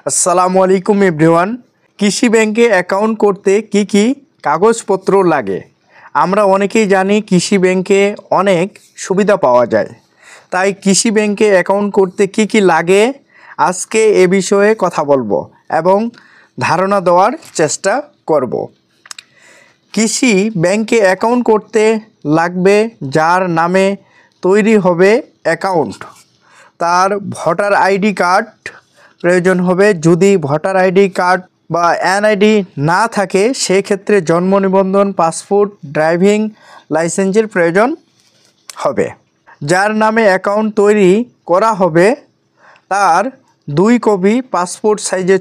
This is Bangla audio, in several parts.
আসসালামু আলাইকুম এভরিওয়ান। কৃষি ব্যাংকে অ্যাকাউন্ট করতে কি কি কাগজপত্র লাগে? আমরা অনেকেই জানি কৃষি ব্যাংকে অনেক সুবিধা পাওয়া যায়, তাই কৃষি ব্যাংকে অ্যাকাউন্ট করতে কি কি লাগে আজকে এ বিষয়ে কথা বলবো এবং ধারণা দেওয়ার চেষ্টা করব। কৃষি ব্যাংকে অ্যাকাউন্ট করতে লাগবে যার নামে তৈরি হবে অ্যাকাউন্ট, তার ভোটার আইডি কার্ড প্রয়োজন হবে। যদি ভোটার আইডি কার্ড বা এনআইডি না থাকে সেক্ষেত্রে জন্ম নিবন্ধন, পাসপোর্ট, ড্রাইভিং লাইসেন্সের প্রয়োজন হবে। যার নামে অ্যাকাউন্ট তৈরি করা হবে তার 2 কপি পাসপোর্ট সাইজের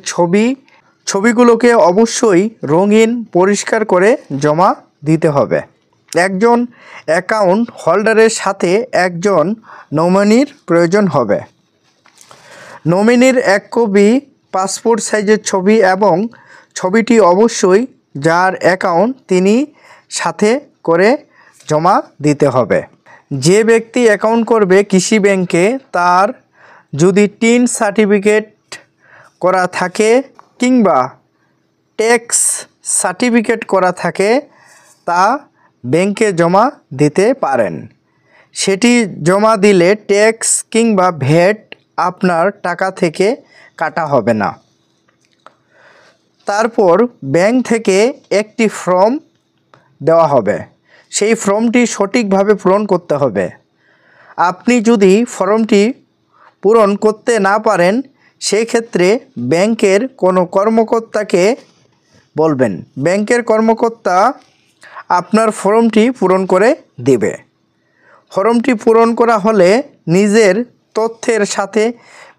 ছবিগুলোকে অবশ্যই রঙিন পরিষ্কার করে জমা দিতে হবে। একজন অ্যাকাউন্ট হোল্ডারের সাথে একজন নমিনির প্রয়োজন হবে। নমিনির 1 কপি পাসপোর্ট সাইজের ছবি এবং ছবিটি অবশ্যই যার অ্যাকাউন্ট তিনি সাথে করে জমা দিতে হবে। যে ব্যক্তি অ্যাকাউন্ট করবে কৃষি ব্যাংকে তার যদি টিন সার্টিফিকেট করা থাকে কিংবা ট্যাক্স সার্টিফিকেট করা থাকে তা ব্যাংকে জমা দিতে পারেন। সেটি জমা দিলে ট্যাক্স কিংবা ভ্যাট আপনার টাকা থেকে কাটা হবে না। তারপর ব্যাংক থেকে একটি ফর্ম দেওয়া হবে, সেই ফর্মটি সঠিকভাবে পূরণ করতে হবে। আপনি যদি ফর্মটি পূরণ করতে না পারেন সেই ক্ষেত্রে ব্যাংকের কোনো কর্মকর্তাকে বলবেন, ব্যাংকের কর্মকর্তা আপনার ফর্মটি পূরণ করে দেবে। ফর্মটি পূরণ করা হলে নিজের তথ্যের সাথে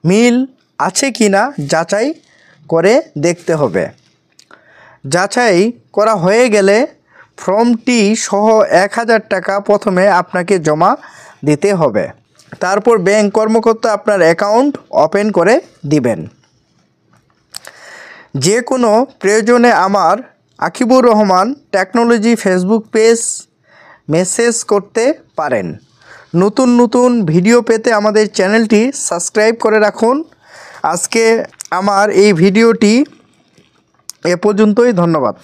মিল আছে কি না যাচাই করে দেখতে হবে। যাচাই করা হয়ে গেলে ফর্মটি সহ 1000 টাকা প্রথমে আপনাকে জমা দিতে হবে। তারপর ব্যাংক কর্মকর্তা আপনার অ্যাকাউন্ট ওপেন করে দিবেন। যে কোনো প্রয়োজনে আমার Akibur Rahman technology Facebook page message করতে পারেন। নতুন নতুন ভিডিও পেতে আমাদের চ্যানেলটি সাবস্ক্রাইব করে রাখুন। আজকে আমার এই ভিডিওটি এ পর্যন্তই। ধন্যবাদ।